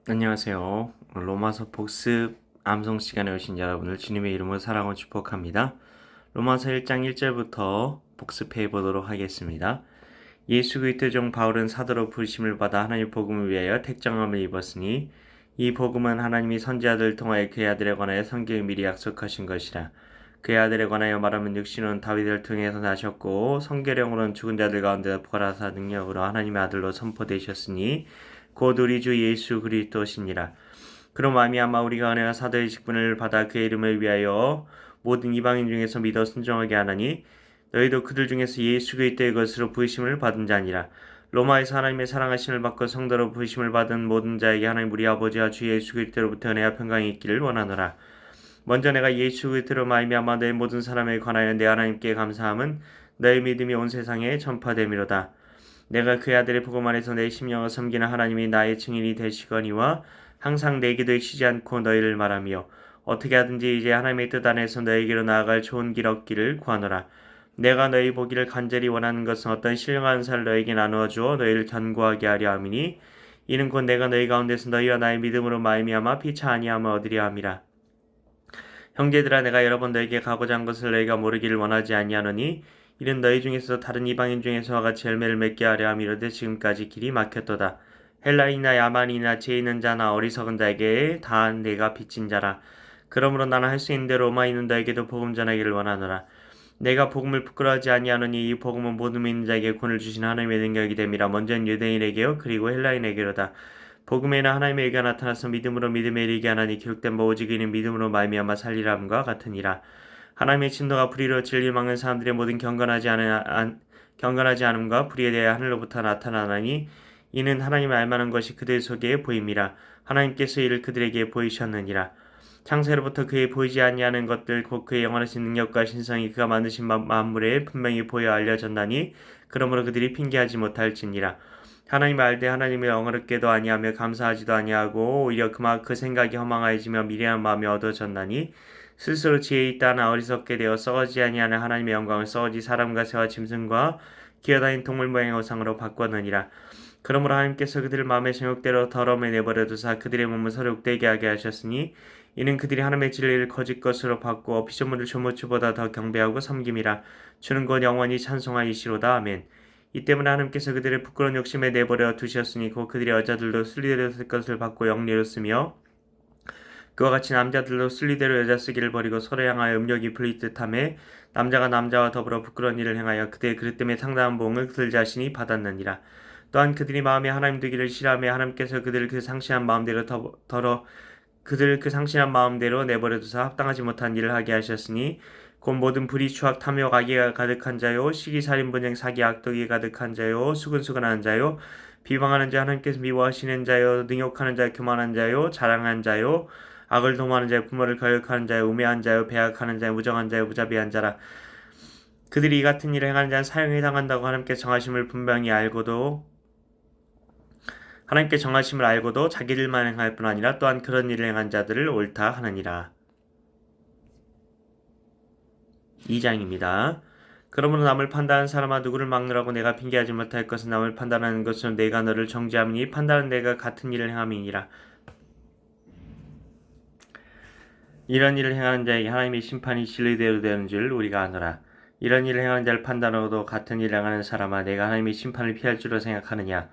안녕하세요. 로마서 복습 암송 시간에 오신 여러분을 주님의 이름으로 사랑하고 축복합니다. 로마서 1장 1절부터 복습해 보도록 하겠습니다. 예수 그리스도 종 바울은 사도로 부르심을 받아 하나님의 복음을 위하여 택정함을 입었으니 이 복음은 하나님이 선지자들을 통하여 그의 아들에 관하여 성경에 미리 약속하신 것이라. 그의 아들에 관하여 말하면 육신은 다윗을 통해서 나셨고 성계령으로는 죽은 자들 가운데 부활하사 능력으로 하나님의 아들로 선포되셨으니 곧 우리 주 예수 그리스도시니라. 그로 말미암아 우리가 은혜와 사도의 직분을 받아 그의 이름을 위하여 모든 이방인 중에서 믿어 순종하게 하나니 너희도 그들 중에서 예수 그리스도의 것으로 부르심을 받은 자니라. 로마에서 하나님의 사랑하심을 받고 성도로 부르심을 받은 모든 자에게 하나님 우리 아버지와 주 예수 그리스도로부터 은혜와 평강이 있기를 원하노라. 먼저 내가 예수 그리스도로 말미암아 너희 모든 사람에 관하여 내 하나님께 감사함은 너희 믿음이 온 세상에 전파됨이로다. 내가 그 아들의 복음 안에서 내 심령을 섬기는 하나님이 나의 증인이 되시거니와 항상 내 기도에 쉬지 않고 너희를 말하며 어떻게 하든지 이제 하나님의 뜻 안에서 너희에게로 나아갈 좋은 길 얻기를 구하노라. 내가 너희 보기를 간절히 원하는 것은 어떤 신령한 은사를 너희에게 나누어 주어 너희를 견고하게 하려 함이니 이는 곧 내가 너희 가운데서 너희와 나의 믿음으로 말미암아 피차 아니함을 얻으려 함이라. 형제들아 내가 여러 번 너희에게 가고자 한 것을 너희가 모르기를 원하지 아니하노니 이는 너희 중에서 다른 이방인 중에서와 같이 열매를 맺게 하려 함이로되 지금까지 길이 막혔도다. 헬라인이나 야만이나 죄 있는 자나 어리석은 자에게 다 내가 빚진 자라. 그러므로 나는 할 수 있는 대로 로마에 있는 너에게도 복음 전하기를 원하노라. 내가 복음을 부끄러워하지 아니하노니 이 복음은 모든 믿는 자에게 구원을 주신 하나님의 능력이 됨이라. 먼저는 유대인에게요 그리고 헬라인에게로다. 복음에는 하나님의 의가 나타나서 믿음으로 믿음에 이르게 하나니 기록된 바 오직 이는 믿음으로 말미암아 살리람과 같으니라. 하나님의 진노가 불의로 진리를 막는 사람들의 모든 경건하지 않음과 불의에 대해 하늘로부터 나타나나니 이는 하나님의 알만한 것이 그들 속에 보임이라. 하나님께서 이를 그들에게 보이셨느니라. 창세로부터 그의 보이지 아니하는 것들 곧 그의 영원하신 능력과 신성이 그가 만드신 만물에 분명히 보여 알려졌나니 그러므로 그들이 핑계하지 못할지니라. 하나님을 알되 하나님을 영어롭게도 아니하며 감사하지도 아니하고 오히려 그 생각이 허망하여지며 미련한 마음이 얻어졌나니 스스로 지혜 있다나 어리석게 되어 썩어지 아니하는 하나님의 영광을 썩어지 사람과 새와 짐승과 기어다니는 동물 모양의 우상으로 바꾸었느니라. 그러므로 하나님께서 그들을 마음의 정욕대로 더러움에 내버려 두사 그들의 몸을 서로 욕되게 하게 하셨으니 이는 그들이 하나님의 진리를 거짓 것으로 바꾸어 피조물을 조물주보다 더 경배하고 섬김이라. 주는 곧 영원히 찬송하이시로다. 아멘. 이 때문에 하나님께서 그들의 부끄러운 욕심에 내버려 두셨으니 곧 그들의 여자들도 순리대로 쓸 것을 받고 영리로 쓰며 그와 같이 남자들도 순리대로 여자 쓰기를 버리고 서로 향하여 음욕이 풀릴 듯하며 남자가 남자와 더불어 부끄러운 일을 행하여 그들의 그릇 때문에 상당한 보응을 그들 자신이 받았느니라. 또한 그들이 마음에 하나님 되기를 싫어하며 하나님께서 그들을 그 상실한 마음대로 내버려 두사 합당하지 못한 일을 하게 하셨으니 곧 모든 불의 추악 탐욕 악의가 가득한 자요 시기 살인 분쟁 사기 악독이 가득한 자요 수근수근하는 자요 비방하는 자 하나님께서 미워하시는 자요 능욕하는 자 교만한 자요 자랑한 자요 악을 도모하는 자요 부모를 거역하는 자요 우매한 자요 배악하는 자요 무정한 자요 무자비한 자라. 그들이 이 같은 일을 행하는 자는 사형에 당한다고 하나님께 정하심을 알고도 자기들만 행할 뿐 아니라 또한 그런 일을 행한 자들을 옳다 하느니라. 2장입니다. 그러므로 남을 판단하는 사람아 누구를 막느라고 내가 핑계하지 못할 것은 남을 판단하는 것은 내가 너를 정죄함이니 판단은 내가 같은 일을 행함이니라. 이런 일을 행하는 자에게 하나님의 심판이 진리대로 되는 줄 우리가 아노라. 이런 일을 행하는 자를 판단하고도 같은 일을 행하는 사람아 내가 하나님의 심판을 피할 줄로 생각하느냐.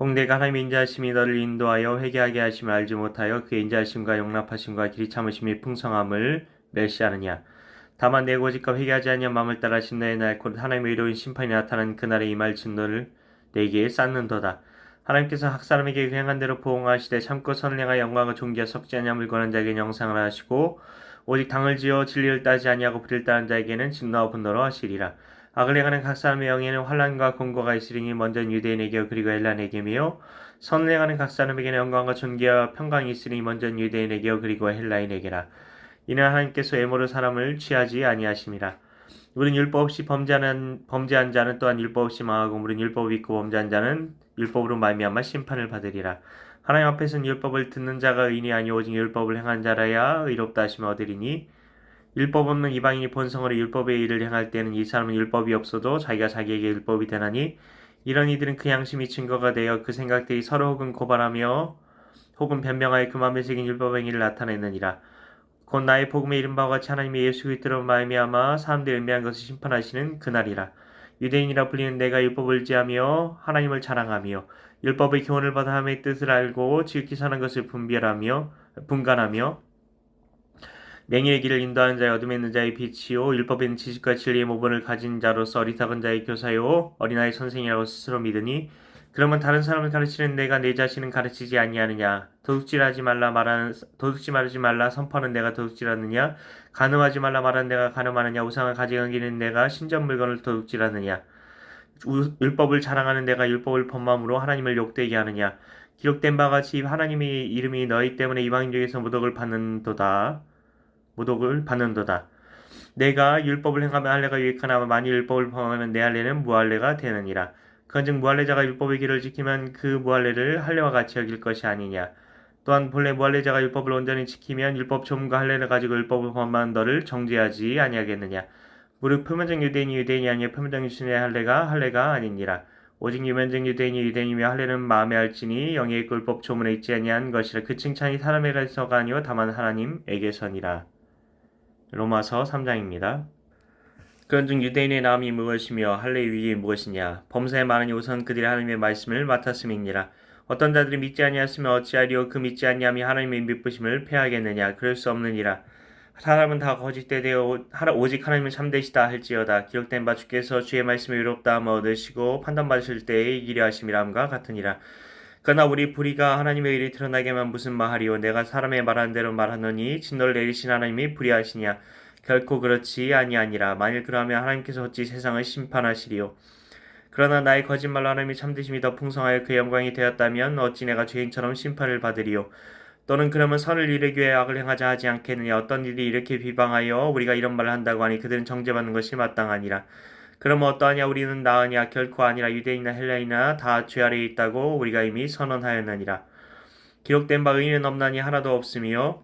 혹 내가 하나님의 인자하심이 너를 인도하여 회개하게 하심을 알지 못하여 그의 인자하심과 용납하심과 길이 참으심이 풍성함을 멸시하느냐. 다만 내 고집과 회개하지 아니한 마음을 따라 신너의 날 곧 하나님의 의로운 심판이 나타나는 그날에 임할 진노를 내게 쌓는도다. 하나님께서 각 사람에게 그 행한 대로 보응하시되 참고 선을 행하여 영광과 존귀와 섞지 아니함 물건한 자에게는 영상을 하시고 오직 당을 지어 진리를 따지 아니하고 불의를 따르는 자에게는 진노와 분노로 하시리라. 악을 행하는 각 사람의 영에는 환난과 공고가 있으리니 먼저는 유대인에게 그리고 헬라인에게며 선을 행하는 각 사람에게는 영광과 존귀와 평강이 있으니 먼저는 유대인에게 그리고 헬라인에게라. 이는 하나님께서 외모로 사람을 취하지 아니하심이라. 우린 율법 없이 범죄한 자는 또한 율법 없이 망하고 우린 율법이 있고 범죄한 자는 율법으로 말미암아 심판을 받으리라. 하나님 앞에서는 율법을 듣는 자가 의인이 아니 오직 율법을 행한 자라야 의롭다 하심을 얻으리니 율법 없는 이방인이 본성으로 율법의 일을 행할 때는 이 사람은 율법이 없어도 자기가 자기에게 율법이 되나니 이런 이들은 그 양심이 증거가 되어 그 생각들이 서로 혹은 고발하며 혹은 변명하여 그 마음에 새긴 율법 행위를 나타내느니라. 곧 나의 복음에 이른 바와 같이 하나님의 예수 그리스도로 말미암아 사람들이 은밀한 것을 심판하시는 그날이라. 유대인이라 불리는 내가 율법을 지하며 하나님을 자랑하며 율법의 교훈을 받아 하나님의 뜻을 알고 지극히 사는 것을 분간하며 맹인의 길을 인도하는 자의 어둠에 있는 자의 빛이요 율법에 있는 지식과 진리의 모본을 가진 자로서 어리석은 자의 교사요 어린아이 선생이라고 스스로 믿으니 그러면 다른 사람을 가르치는 내가 내 자신은 가르치지 아니하느냐? 도둑질하지 말라 선포하는 내가 도둑질하느냐? 간음하지 말라 말하는 내가 간음하느냐? 우상을 가져가기는 내가 신전 물건을 도둑질하느냐? 율법을 자랑하는 내가 율법을 범함으로 하나님을 욕되게 하느냐? 기록된 바와 같이 하나님의 이름이 너희 때문에 이방인 중에서 모독을 받는도다. 내가 율법을 행하면 할례가 유익하나 만일 율법을 범하면 내 할례는 무할례가 되느니라. 그런즉 무할례자가 율법의 길을 지키면 그 무할례를 할례와 같이 여길 것이 아니냐. 또한 본래 무할례자가 율법을 온전히 지키면 율법 조문과 할례를 가지고 율법을 범한 너를 정죄하지 아니하겠느냐. 무릇 표면적 유대인이 아니여 표면적 유신의 할례가 아니니라. 오직 유면적 유대인이며 할례는 마음에 알지니 영에 있고 율법 조문에 있지 아니한 것이라. 그 칭찬이 사람에게서가 아니요 다만 하나님에게서니라. 로마서 3장입니다. 그런즉 유대인의 나음이 무엇이며 할례의 위익이 무엇이냐. 범사에 많으니 우선 그들이 하나님의 말씀을 맡았음이니라. 어떤 자들이 믿지 아니하였으면 어찌하리요. 그 믿지 아니함이 하나님의 미쁘심을 패하겠느냐. 그럴 수 없느니라. 사람은 다 거짓되 되어 오직 하나님은 참되시다 할지어다. 기록된 바 주께서 주의 말씀에 의롭다 함을 얻으시고 판단받으실 때에 이기려 하심이라 함과 같으니라. 그러나 우리 불의가 하나님의 일이 드러나게만 무슨 말하리요. 내가 사람의 말하는 대로 말하노니 진노를 내리신 하나님이 불의하시냐. 결코 그렇지 아니하니라. 만일 그러하면 하나님께서 어찌 세상을 심판하시리요. 그러나 나의 거짓말로 하나님이 참되심이 더 풍성하여 그의 영광이 되었다면 어찌 내가 죄인처럼 심판을 받으리요. 또는 그러면 선을 이루기 위해 악을 행하자 하지 않겠느냐. 어떤 일이 이렇게 비방하여 우리가 이런 말을 한다고 하니 그들은 정죄받는 것이 마땅하니라. 그러면 어떠하냐. 우리는 나으냐. 결코 아니라. 유대인이나 헬라인이나 다 죄 아래에 있다고 우리가 이미 선언하였느니라. 기록된 바 의인은 없나니 하나도 없으며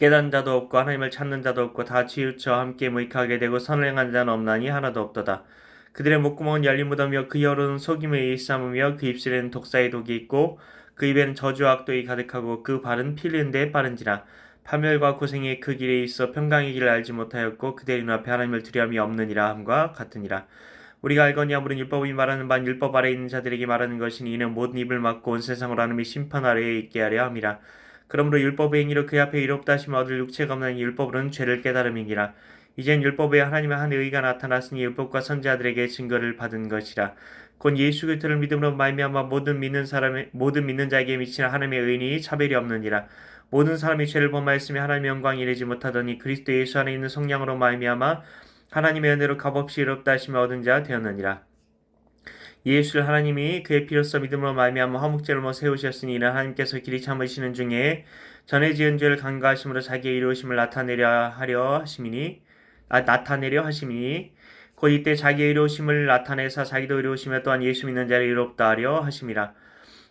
깨닫는 자도 없고 하나님을 찾는 자도 없고 다 치우쳐 함께 무익하게 되고 선을 행하는 자는 없나니 하나도 없도다. 그들의 목구멍은 열린 무덤이며 그 혀로는 속임의 일삼으며 그 입술에는 독사의 독이 있고 그 입에는 저주와 악독이 가득하고 그 발은 피 흘리는 데에 빠른지라. 파멸과 고생이 그 길에 있어 평강의 길을 알지 못하였고 그들의 눈앞에 하나님을 두려움이 없느니라 함과 같으니라. 우리가 알거니와 물은 율법이 말하는 바는 율법 아래에 있는 자들에게 말하는 것이니 이는 모든 입을 막고 온 세상으로 하나님의 심판 아래에 있게 하려 함이라. 그러므로 율법의 행위로 그 앞에 의롭다 하심을 얻을 육체가 없나니 율법으로는 죄를 깨달음이니라. 이젠 율법에 하나님의 한 의가 나타났으니 율법과 선지자들에게 증거를 받은 것이라. 곧 예수 그리스도를 믿음으로 말미암아 모든 믿는 자에게 미치는 하나님의 의인이 차별이 없느니라. 모든 사람이 죄를 범하였으며 하나님의 영광이 이르지 못하더니 그리스도 예수 안에 있는 성령으로 말미암아 하나님의 은혜로 값없이 의롭다 하심을 얻은 자 되었느니라. 예수를 하나님이 그의 피로써 믿음으로 말미암아 화목제물로 세우셨으니 이는 하나님께서 길이 참으시는 중에 전에 지은 죄를 간과하심으로 자기의 이루심을 나타내려 하심이니 곧 이때 자기의 이루심을 나타내사 자기도 이루시며 또한 예수 믿는 자를 이롭다 하려 하심이라.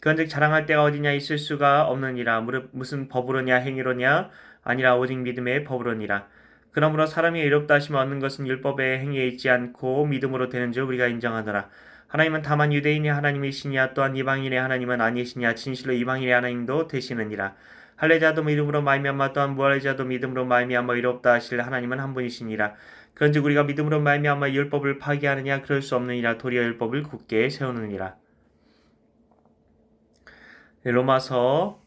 그런즉 자랑할 때가 어디냐. 있을 수가 없느니라. 무슨 법으로냐 행위로냐 아니라 오직 믿음의 법으로니라. 그러므로 사람이 의롭다 하심을 얻는 것은 율법의 행위에 있지 않고 믿음으로 되는 줄 우리가 인정하노라. 하나님은 다만 유대인의 하나님이시냐 또한 이방인의 하나님은 아니시냐. 진실로 이방인의 하나님도 되시느니라. 할례자도 믿음으로 말미암아 또한 무할례자도 믿음으로 말미암아 의롭다 하실 하나님은 한 분이시니라. 그런즉 우리가 믿음으로 말미암아 율법을 파기하느냐. 그럴 수 없느니라. 도리어 율법을 굳게 세우느니라. 로마서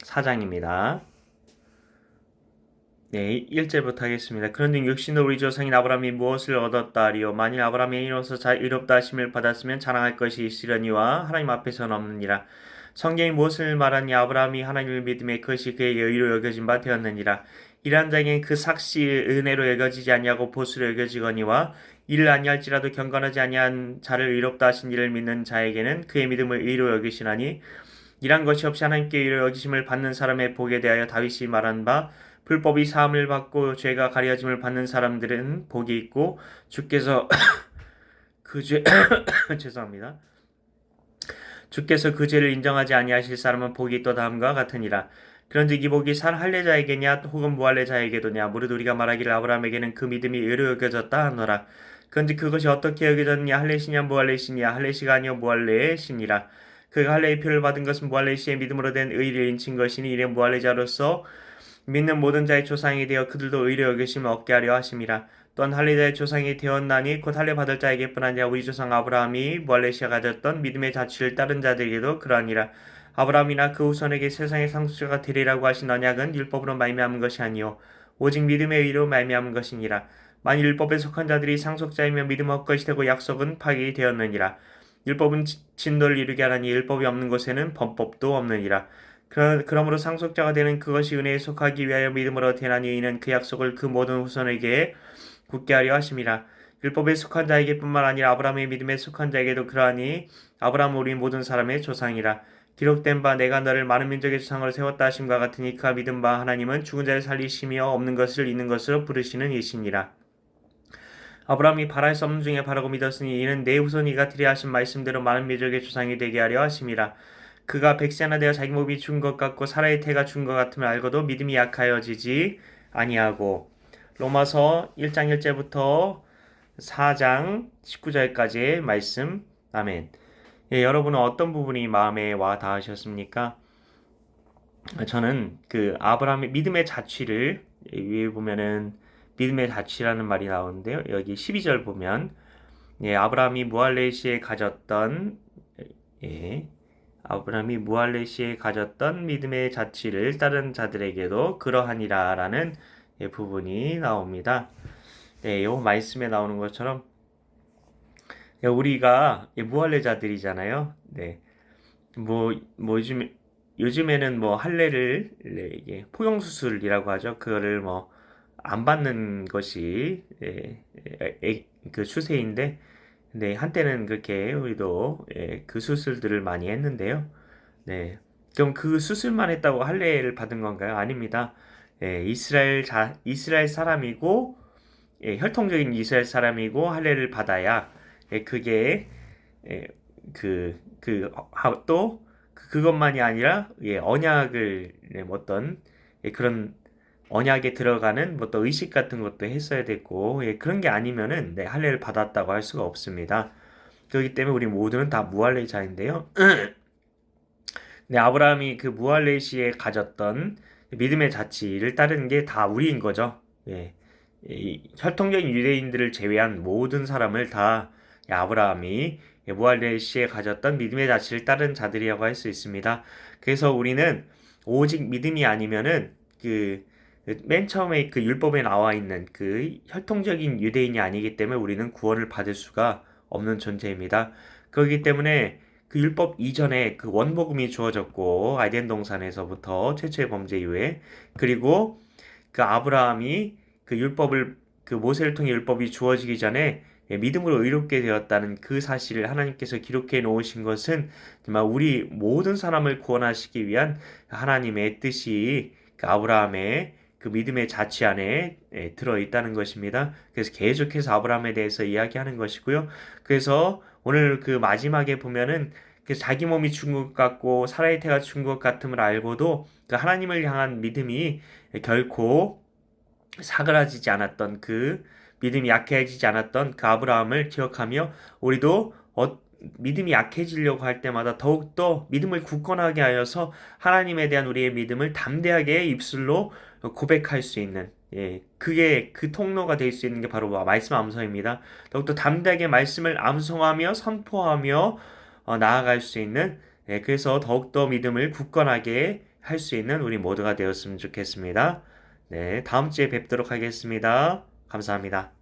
4장입니다. 네, 1절부터 하겠습니다. 그런즉 육신으로 우리 조상인 아브라함이 무엇을 얻었다 하리요. 만일 아브라함이 이로써 의롭다 하심을 받았으면 자랑할 것이 있으려니와 하나님 앞에서는 없느니라. 성경이 무엇을 말하니. 아브라함이 하나님을 믿음에 그것이 그에게 의로 여겨진 바 되었느니라. 이러한 자에게는 그 삭시 은혜로 여겨지지 아니하고 보수로 여겨지거니와 이를 아니할지라도 경건하지 아니한 자를 의롭다 하신 이를 믿는 자에게는 그의 믿음을 의로 여기시나니 이란 것이 없이 하나님께 의로 여기심을 받는 사람의 복에 대하여 다윗이 말한 바 불법이 사함을 받고 죄가 가려짐을 받는 사람들은 복이 있고 주께서 죄송합니다. 주께서 그 죄를 인정하지 아니하실 사람은 복이 있도다 함과 같으니라. 그런즉 이 복이 산 할례자에게냐 혹은 무할례자에게도냐. 무릇 우리가 말하기를 아브라함에게는 그 믿음이 의로 여겨졌다 하노라. 그런즉 그것이 어떻게 여겨졌느냐. 할례시냐 무할례시냐. 할례시가 아니요 무할례시니라. 그가 할례의 표를 받은 것은 무할레시의 믿음으로 된 의를 인친 것이니 이는 무할레자로서 믿는 모든 자의 조상이 되어 그들도 의를 여기심을 얻게 하려 하심이라. 또한 할례자의 조상이 되었나니 곧 할례 받을 자에게뿐 아니라 우리 조상 아브라함이 무할레시가 가졌던 믿음의 자취를 따른 자들에게도 그러하니라. 아브라함이나 그 후손에게 세상의 상속자가 되리라고 하신 언약은 율법으로 말미암은 것이 아니요 오직 믿음의 의로 말미암은 것이니라. 만일 율법에 속한 자들이 상속자이며 믿음 헛것이 되고 약속은 파기이 되었느니라. 율법은 진노를 이루게 하나니 율법이 없는 곳에는 범법도 없느니라. 그러므로 상속자가 되는 그것이 은혜에 속하기 위하여 믿음으로 되나니 이는 그 약속을 그 모든 후손에게 굳게 하려 하심이라. 율법에 속한 자에게뿐만 아니라 아브라함의 믿음에 속한 자에게도 그러하니 아브라함은 우리 모든 사람의 조상이라. 기록된 바 내가 너를 많은 민족의 조상으로 세웠다 하심과 같으니 그가 믿은 바 하나님은 죽은 자를 살리시며 없는 것을 있는 것으로 부르시는 이시니라. 아브라함이 바랄 수 없는 중에 바라고 믿었으니 이는 내 후손이가 드려 하신 말씀대로 많은 민족의 조상이 되게 하려 하심이라. 그가 백세 하나 되어 자기 몸이 죽은 것 같고 사라의 태가 죽은 것 같음을 알고도 믿음이 약하여지지 아니하고. 로마서 1장 1절부터 4장 19절까지의 말씀. 아멘. 예, 여러분은 어떤 부분이 마음에 와 닿으셨습니까? 저는 그 아브라함의 믿음의 자취를 위에 보면은 믿음의 자취라는 말이 나오는데요. 여기 12절 보면 아브라함이 무할레시에 가졌던 아브라함이 무할레시에 가졌던 믿음의 자취를 다른 자들에게도 그러하니라라는 부분이 나옵니다. 이 말씀에 나오는 것처럼 우리가 무할레자들이잖아요. 요즘에는 할례를 포용 수술이라고 하죠. 그거를 안 받는 것이 그 추세인데, 한때는 그렇게 우리도 그 수술들을 많이 했는데요. 그럼 그 수술만 했다고 할례를 받은 건가요? 아닙니다. 이스라엘 사람이고 혈통적인 이스라엘 사람이고 할례를 받아야 그게 또 그것만이 아니라 언약을 어떤 그런 언약에 들어가는 또 의식 같은 것도 했어야 됐고 그런 게 아니면은 할례를 받았다고 할 수가 없습니다. 그렇기 때문에 우리 모두는 다 무할례자인데요. 아브라함이 그 무할레시에 가졌던 믿음의 자취를 따르는 게 다 우리인 거죠. 혈통적인 유대인들을 제외한 모든 사람을 다 아브라함이 무할레시에 가졌던 믿음의 자취를 따른 자들이라고 할 수 있습니다. 그래서 우리는 오직 믿음이 아니면은 맨 처음에 그 율법에 나와 있는 그 혈통적인 유대인이 아니기 때문에 우리는 구원을 받을 수가 없는 존재입니다. 그렇기 때문에 그 율법 이전에 그 원복음이 주어졌고 아덴 동산에서부터 최초의 범죄 이후에, 그리고 그 아브라함이 그 모세를 통해 율법이 주어지기 전에 믿음으로 의롭게 되었다는 그 사실을 하나님께서 기록해 놓으신 것은 정말 우리 모든 사람을 구원하시기 위한 하나님의 뜻이 그 아브라함의 그 믿음의 자취 안에 들어 있다는 것입니다. 그래서 계속해서 아브라함에 대해서 이야기하는 것이고요. 그래서 오늘 그 마지막에 보면은 자기 몸이 죽은 것 같고 사라의 태가 죽은 것 같음을 알고도 그 하나님을 향한 믿음이 결코 사그라지지 않았던, 그 믿음이 약해지지 않았던 그 아브라함을 기억하며 우리도 믿음이 약해지려고 할 때마다 더욱더 믿음을 굳건하게 하여서 하나님에 대한 우리의 믿음을 담대하게 입술로 고백할 수 있는, 그게 그 통로가 될 수 있는 게 바로 말씀 암송입니다. 더욱더 담대하게 말씀을 암송하며 선포하며 나아갈 수 있는, 그래서 더욱더 믿음을 굳건하게 할 수 있는 우리 모두가 되었으면 좋겠습니다. 다음 주에 뵙도록 하겠습니다. 감사합니다.